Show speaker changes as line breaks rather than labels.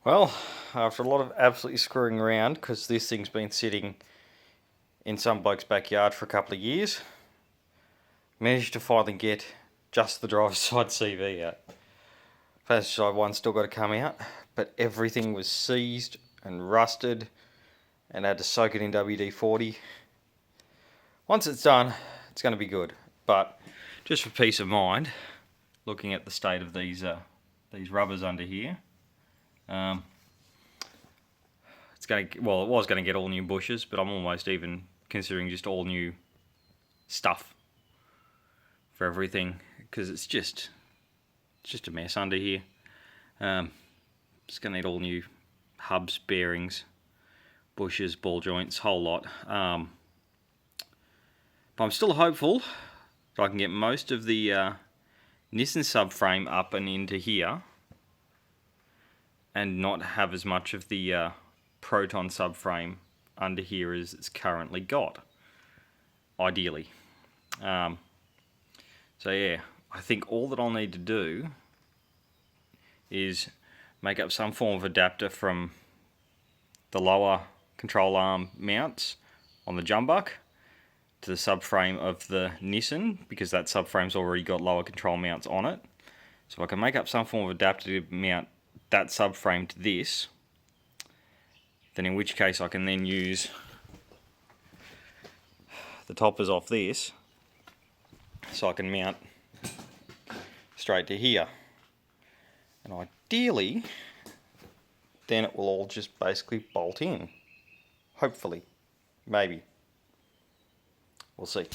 Well, after a lot of absolutely screwing around, because this thing's been sitting in some bloke's backyard for a couple of years, managed to finally get just the driver's side CV out. Passenger side one's still got to come out, but everything was seized and rusted and I had to soak it in WD-40. Once it's done, it's going to be good, but just for peace of mind, looking at the state of these rubbers under here, it's going to, well, it was going to get all new bushes, but I'm almost even considering just all new stuff for everything, because it's just a mess under here. It's going to need all new hubs, bearings, bushes, ball joints, whole lot. But I'm still hopeful that I can get most of the Nissan subframe up and into here and not have as much of the Proton subframe under here as it's currently got, ideally. So yeah, I think all that I'll need to do is make up some form of adapter from the lower control arm mounts on the Jumbuck to the subframe of the Nissan, because that subframe's already got lower control mounts on it. So if I can make up some form of adapter to mount that subframe to this, then in which case I can then use the toppers off this, so I can mount straight to here. And ideally, then it will all just basically bolt in. Hopefully. Maybe. We'll see.